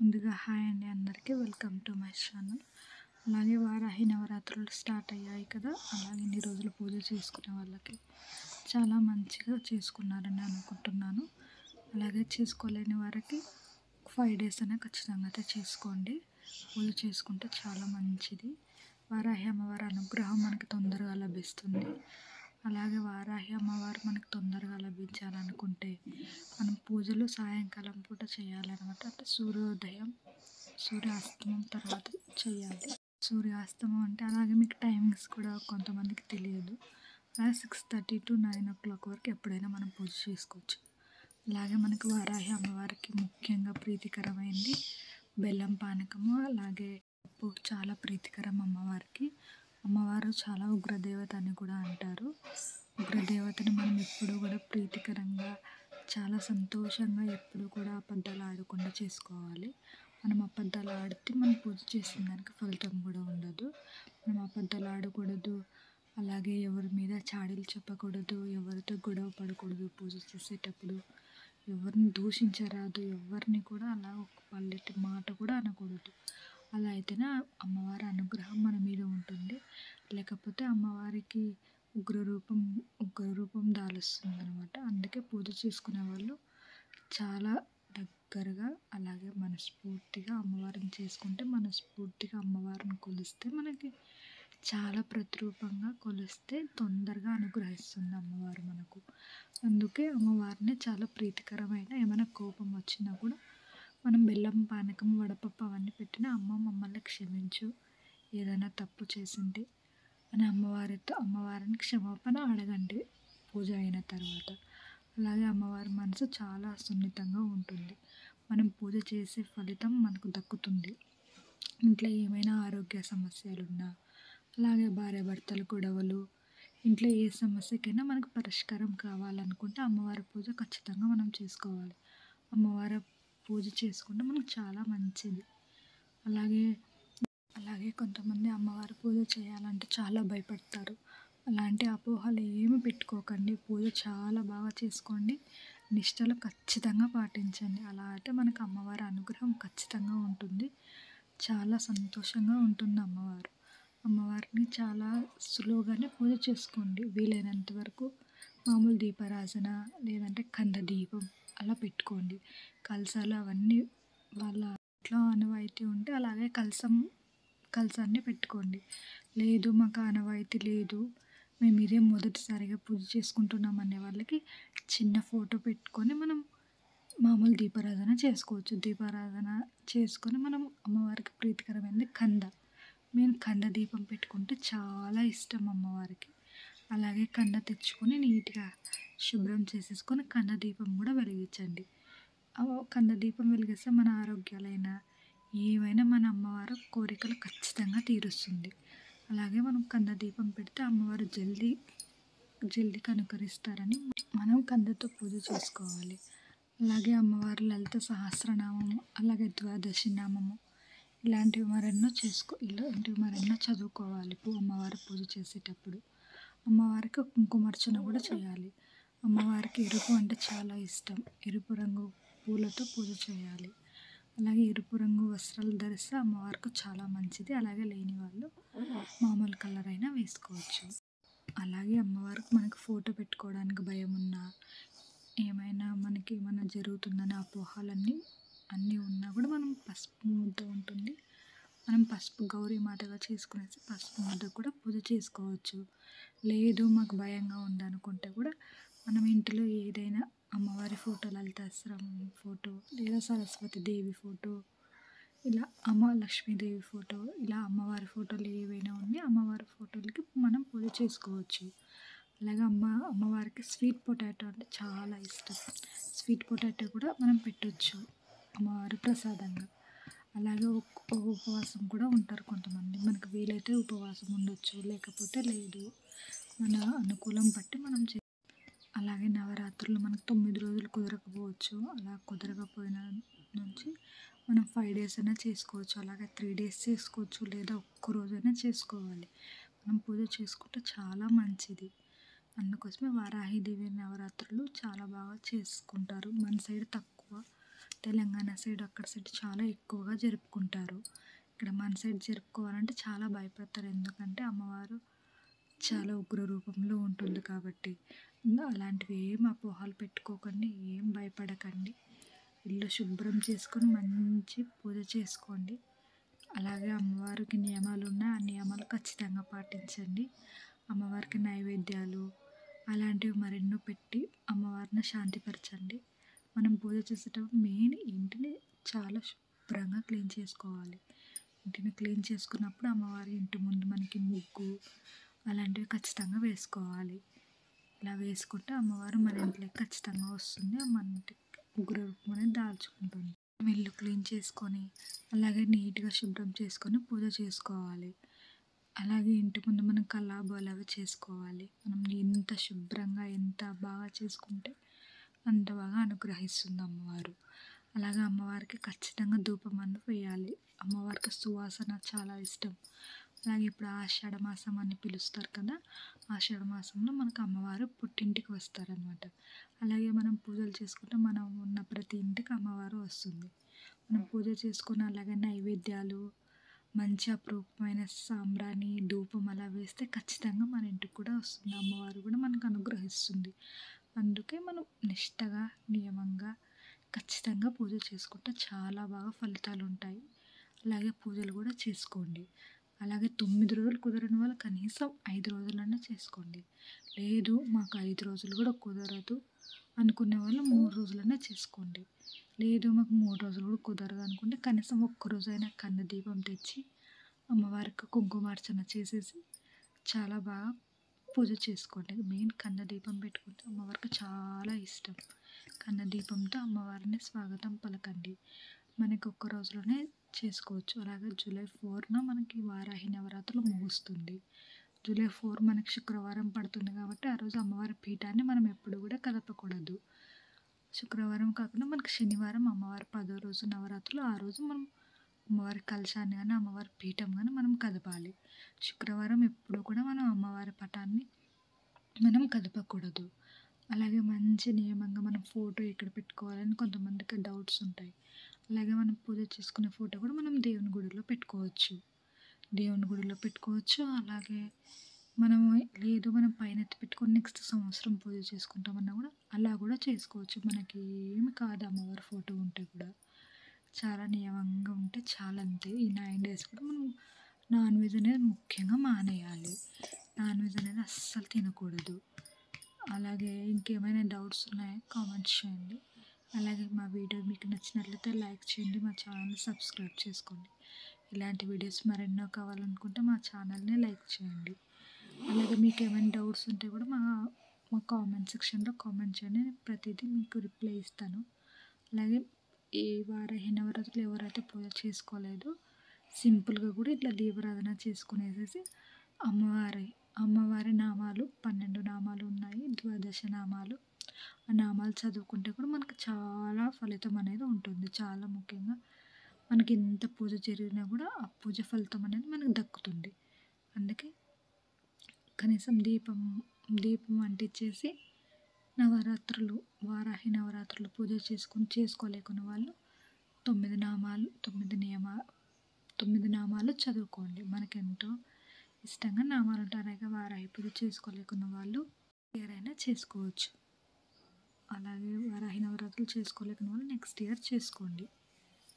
ముందుగా హాయ్ అండి అందరికీ వెల్కమ్ టు మై ఛానల్. అలాగే వారాహి నవరాత్రులు స్టార్ట్ అయ్యాయి కదా, అలాగే ఇన్ని రోజులు పూజ చేసుకునే వాళ్ళకి చాలా మంచిగా చేసుకున్నారని అనుకుంటున్నాను. అలాగే చేసుకోలేని వారికి 5 days అయినా ఖచ్చితంగా అయితే చేసుకోండి. పూజ చేసుకుంటే చాలా మంచిది. వారాహి అమ్మవారి అనుగ్రహం మనకి తొందరగా లభిస్తుంది. అలాగే వారాహి అమ్మవారు మనకు తొందరగా లభించాలనుకుంటే మనం పూజలు సాయంకాలం పూట చేయాలన్నమాట. అంటే సూర్యాస్తమం తర్వాత చేయాలి. సూర్యాస్తమం అంటే అలాగే మీకు టైమింగ్స్ కూడా కొంతమందికి తెలియదు. అలాగే 6:30 to 9 o'clock వరకు ఎప్పుడైనా మనం పూజ చేసుకోవచ్చు. అలాగే మనకు వారాహి అమ్మవారికి ముఖ్యంగా ప్రీతికరమైంది బెల్లం పానకము, అలాగే పప్పు చాలా ప్రీతికరం అమ్మవారికి. అమ్మవారు చాలా ఉగ్రదేవత అని కూడా అంటారు. ఉగ్రదేవతని మనం ఎప్పుడు కూడా ప్రీతికరంగా చాలా సంతోషంగా ఎప్పుడు కూడా అబద్ధాలు ఆడకుండా చేసుకోవాలి. మనం అబద్ధాలు ఆడితే మనం పూజ చేసిన దానికి ఫలితం కూడా ఉండదు. మనం అబద్ధాలు ఆడకూడదు, అలాగే ఎవరి మీద చాడీలు చెప్పకూడదు, ఎవరితో గొడవ పడకూడదు, పూజ చేసేటప్పుడు ఎవరిని దూషించరాదు, ఎవరిని కూడా అలా ఒక పల్లెటి మాట కూడా అనకూడదు. అలా అయితేనే అమ్మవారి అనుగ్రహం మన మీద ఉంటుంది. లేకపోతే అమ్మవారికి ఉగ్రరూపం దాలుస్తుంది అనమాట. అందుకే పూజ చేసుకునే వాళ్ళు చాలా దగ్గరగా అలాగే మనస్ఫూర్తిగా అమ్మవారిని చేసుకుంటే, మనస్ఫూర్తిగా అమ్మవారిని కొలిస్తే మనకి చాలా ప్రతిరూపంగా కొలిస్తే తొందరగా అనుగ్రహిస్తుంది అమ్మవారు మనకు. అందుకే అమ్మవారిని చాలా ప్రీతికరమైన, ఏమైనా కోపం వచ్చినా కూడా మనం బెల్లం పానకం, వడపప్పు అవన్నీ పెట్టినా అమ్మ మమ్మల్ని క్షమించు, ఏదైనా తప్పు చేసింది అని అమ్మవారిని క్షమాపణ అడగండి పూజ అయిన తర్వాత. అలాగే అమ్మవారి మనసు చాలా సున్నితంగా ఉంటుంది. మనం పూజ చేసే ఫలితం మనకు దక్కుతుంది. ఇంట్లో ఏమైనా ఆరోగ్య సమస్యలున్నా, అలాగే భార్యాభర్తల గొడవలు, ఇంట్లో ఏ సమస్యకైనా మనకు పరిష్కారం కావాలనుకుంటే అమ్మవారి పూజ ఖచ్చితంగా మనం చేసుకోవాలి. అమ్మవారి పూజ చేసుకుంటే మనకు చాలా మంచిది. అలాగే కొంతమంది అమ్మవారి పూజ చేయాలంటే చాలా భయపడతారు. అలాంటి అపోహలు ఏమి పెట్టుకోకండి. పూజ చాలా బాగా చేసుకోండి, నిష్టలు ఖచ్చితంగా పాటించండి. అలా అయితే మనకు అమ్మవారి అనుగ్రహం ఖచ్చితంగా ఉంటుంది. చాలా సంతోషంగా ఉంటుంది అమ్మవారిని చాలా సులువుగానే పూజ చేసుకోండి. వీలైనంత వరకు మామూలు దీపారాధన లేదంటే కంద దీపం అలా పెట్టుకోండి. కలశాలు అవన్నీ వాళ్ళ ఇంట్లో ఆనవాయితీ ఉంటే అలాగే కలశాన్ని పెట్టుకోండి. లేదు మాకు ఆనవాయితీ లేదు, మేము ఇదే మొదటిసారిగా పూజ చేసుకుంటున్నాం అనే వాళ్ళకి చిన్న ఫోటో పెట్టుకొని మనం మామూలు దీపారాధన చేసుకోవచ్చు. దీపారాధన చేసుకొని మనం అమ్మవారికి ప్రీతికరమైనది కంద దీపం పెట్టుకుంటే చాలా ఇష్టం అమ్మవారికి. అలాగే కంద తెచ్చుకొని నీట్గా శుభ్రం చేసేసుకొని కంద దీపం కూడా వెలిగించండి. కంద దీపం వెలిగిస్తే మన ఆరోగ్యాలైనా ఏవైనా మన అమ్మవారు కోరికలు ఖచ్చితంగా తీరుస్తుంది. అలాగే మనం కంద దీపం పెడితే అమ్మవారు జల్దీ కనుకరిస్తారని మనం కందతో పూజ చేసుకోవాలి. అలాగే అమ్మవారి లలిత సహస్రనామము, అలాగే ద్వాదశి నామము ఇలాంటివి మరెన్నో చదువుకోవాలి అమ్మవారి పూజ చేసేటప్పుడు. అమ్మవారికి కుంకుమార్చన కూడా చేయాలి. అమ్మవారికి ఎరుపు అంటే చాలా ఇష్టం. ఎరుపు రంగు పూలతో పూజ చేయాలి. అలాగే ఎరుపు రంగు వస్త్రాలు ధరిస్తే అమ్మవారికి చాలా మంచిది. అలాగే లేని వాళ్ళు మామూలు కలర్ అయినా వేసుకోవచ్చు. అలాగే అమ్మవారికి మనకు ఫోటో పెట్టుకోవడానికి భయం ఉన్నా, మనకి ఏమైనా జరుగుతుందనే అపోహలన్నీ ఉన్నా కూడా మనం పసుపు ముద్ద ఉంటుంది, మనం పసుపు గౌరీ మాతగా చేసుకునేసి పసుపు ముద్ద కూడా పూజ చేసుకోవచ్చు. లేదు మాకు భయంగా ఉందనుకుంటే కూడా మనం ఇంట్లో ఏదైనా అమ్మవారి ఫోటో, లలితాశ్రమం ఫోటో లేదా సరస్వతి దేవి ఫోటో, ఇలా లక్ష్మీదేవి ఫోటో, ఇలా అమ్మవారి ఫోటోలు ఏవైనా ఉండి అమ్మవారి ఫోటోలకి మనం పూజ చేసుకోవచ్చు. అలాగే అమ్మవారికి స్వీట్ పొటాటో అంటే చాలా ఇష్టం. స్వీట్ పొటాటో కూడా మనం పెట్టవచ్చు అమ్మవారి ప్రసాదంగా. అలాగే ఉపవాసం కూడా ఉంటారు కొంతమంది. మనకు వీలైతే ఉపవాసం ఉండొచ్చు, లేకపోతే లేదు, మన అనుకూలం బట్టి మనం అలాగే నవరాత్రులు మనకు 9 రోజులు కుదరకపోవచ్చు. అలా కుదరకపోయిన నుంచి మనం 5 days అయినా చేసుకోవచ్చు. అలాగే 3 days చేసుకోవచ్చు, లేదా ఒక్కరోజైనా చేసుకోవాలి. మనం పూజ చేసుకుంటే చాలా మంచిది. అందుకోసమే వారాహిదేవి నవరాత్రులు చాలా బాగా చేసుకుంటారు. మన సైడ్ తక్కువ తెలంగాణ సైడ్ అక్కడ సైడ్ చాలా ఎక్కువగా జరుపుకుంటారు. ఇక్కడ మన సైడ్ జరుపుకోవాలంటే చాలా భయపడతారు. ఎందుకంటే అమ్మవారు చాలా ఉగ్ర రూపంలో ఉంటుంది కాబట్టి. అలాంటివి ఏం అపోహలు పెట్టుకోకండి, ఏం భయపడకండి. ఇల్లు శుభ్రం చేసుకొని మంచి పూజ చేసుకోండి. అలాగే అమ్మవారికి నియమాలు ఉన్నాయి, ఆ నియమాలు ఖచ్చితంగా పాటించండి. అమ్మవారికి నైవేద్యాలు అలాంటివి మరెన్నో పెట్టి అమ్మవారిని శాంతిపరచండి. మనం పూజ చేసేటప్పుడు మెయిన్ ఇంటిని చాలా శుభ్రంగా క్లీన్ చేసుకోవాలి. ఇంటిని క్లీన్ చేసుకున్నప్పుడు అమ్మవారి ఇంటి ముందు మనకి ముగ్గు అలాంటివి ఖచ్చితంగా వేసుకోవాలి. ఇలా వేసుకుంటే అమ్మవారు మన ఇంట్లోకి ఖచ్చితంగా వస్తుంది. మన ఇంటికి ఉగ్ర రూపం అనేది దాల్చుకుంటుంది. ఇల్లు క్లీన్ చేసుకొని అలాగే నీట్గా శుభ్రం చేసుకొని పూజ చేసుకోవాలి. అలాగే ఇంటి ముందు మనం కల్లాపాలు అవి చేసుకోవాలి. మనం ఎంత శుభ్రంగా ఎంత బాగా చేసుకుంటే అంత బాగా అనుగ్రహిస్తుంది అమ్మవారు. అలాగే అమ్మవారికి ఖచ్చితంగా ధూపం అన్నం వేయాలి. అమ్మవారికి సువాసన చాలా ఇష్టం. అలాగే ఇప్పుడు ఆషాఢ మాసం అని పిలుస్తారు కదా, ఆషాఢ మాసంలో మనకు అమ్మవారు పుట్టింటికి వస్తారనమాట. అలాగే మనం పూజలు చేసుకుంటే మనం ఉన్న ప్రతి ఇంటికి అమ్మవారు వస్తుంది. మనం పూజ చేసుకుని అలాగే నైవేద్యాలు మంచి అపురూపమైన సాంబ్రాణి ధూపం అలా వేస్తే ఖచ్చితంగా మన ఇంటికి కూడా వస్తుంది. అమ్మవారు కూడా మనకు అనుగ్రహిస్తుంది. అందుకే మనం నిష్టగా నియమంగా ఖచ్చితంగా పూజ చేసుకుంటే చాలా బాగా ఫలితాలు ఉంటాయి. అలాగే పూజలు కూడా చేసుకోండి. అలాగే 9 రోజులు కుదరని వాళ్ళు కనీసం 5 రోజులన్నా చేసుకోండి. లేదు మాకు 5 రోజులు కూడా కుదరదు అనుకునే వాళ్ళు 3 రోజులన్నా చేసుకోండి. లేదు మాకు 3 రోజులు కూడా కుదరదు అనుకుంటే కనీసం ఒక్కరోజైనా కన్న దీపం తెచ్చి అమ్మవారికి కుంకుమార్చన చేసేసి చాలా బాగా పూజ చేసుకోండి. మెయిన్ కన్న దీపం పెట్టుకుంటే అమ్మవారికి చాలా ఇష్టం. కన్న దీపంతో అమ్మవారిని స్వాగతం పలకండి. మనకి ఒక్క రోజులోనే చేసుకోవచ్చు. అలాగే జూలై 4న మనకి వారాహి నవరాత్రులు ముగుస్తుంది. జూలై 4 మనకి శుక్రవారం పడుతుంది కాబట్టి ఆ రోజు అమ్మవారి పీఠాన్ని మనం ఎప్పుడు కూడా కదపకూడదు. శుక్రవారం కాకుండా మనకి శనివారం అమ్మవారి 10వ రోజు నవరాత్రులు, ఆ రోజు మనం అమ్మవారి కలశాన్ని కానీ అమ్మవారి పీఠం కానీ మనం కదపాలి. శుక్రవారం ఎప్పుడు కూడా మనం అమ్మవారి పటాన్ని మనం కదపకూడదు. అలాగే మంచి నియమంగా మనం ఫోటో ఎక్కడ పెట్టుకోవాలని కొంతమందికి డౌట్స్ ఉంటాయి. అలాగే మనం పూజ చేసుకునే ఫోటో కూడా మనం దేవుని గుడిలో పెట్టుకోవచ్చు. దేవుని గుడిలో పెట్టుకోవచ్చు. అలాగే మనం లేదు మనం పైన ఎత్తి పెట్టుకొని నెక్స్ట్ సంవత్సరం పూజ చేసుకుంటామన్నా కూడా అలా కూడా చేసుకోవచ్చు. మనకి ఏమి కాదు అమ్మవారి ఫోటో ఉంటే కూడా. చాలా నియమంగా ఉంటే చాలా అంతే. ఈ 9 డేస్ కూడా మనం నాన్ వెజ్ అనేది ముఖ్యంగా మానేయాలి. నాన్ వెజ్ అనేది అస్సలు తినకూడదు. అలాగే ఇంకేమైనా డౌట్స్ ఉన్నాయో కామెంట్స్ చేయండి. అలాగే మా వీడియో మీకు నచ్చినట్లయితే లైక్ చేయండి, మా ఛానల్ని సబ్స్క్రైబ్ చేసుకోండి. ఇలాంటి వీడియోస్ మరెన్నో కావాలనుకుంటే మా ఛానల్ని లైక్ చేయండి. అలాగే మీకు ఏమైనా డౌట్స్ ఉంటే కూడా మా కామెంట్ సెక్షన్లో కామెంట్ చేయండి. నేను ప్రతిదీ మీకు రిప్లై ఇస్తాను. అలాగే ఈ వారాహి నవరాత్రులు ఎవరైతే పూజ చేసుకోలేదో సింపుల్గా కూడా ఇట్లా దీపారాధన చేసుకునేసేసి అమ్మవారి నామాలు 12 నామాలు ఉన్నాయి, 12 నామాలు. ఆ నామాలు చదువుకుంటే కూడా మనకు చాలా ఫలితం అనేది ఉంటుంది. చాలా ముఖ్యంగా మనకి ఎంత పూజ జరిగినా కూడా ఆ పూజ ఫలితం అనేది మనకు దక్కుతుంది. అందుకే కనీసం దీపం అంటించేసి నవరాత్రులు వారాహి నవరాత్రులు పూజ చేసుకోలేకున్న వాళ్ళు 9 నామాలు చదువుకోండి. మనకెంతో ఇష్టంగా నామాలు ఉంటారు. వారాహి పూజ చేసుకోలేకున్న వాళ్ళు ఎవరైనా చేసుకోవచ్చు. అలాగే వారాహి నవరాత్రులు చేసుకోలేకున్న వాళ్ళు నెక్స్ట్ ఇయర్ చేసుకోండి.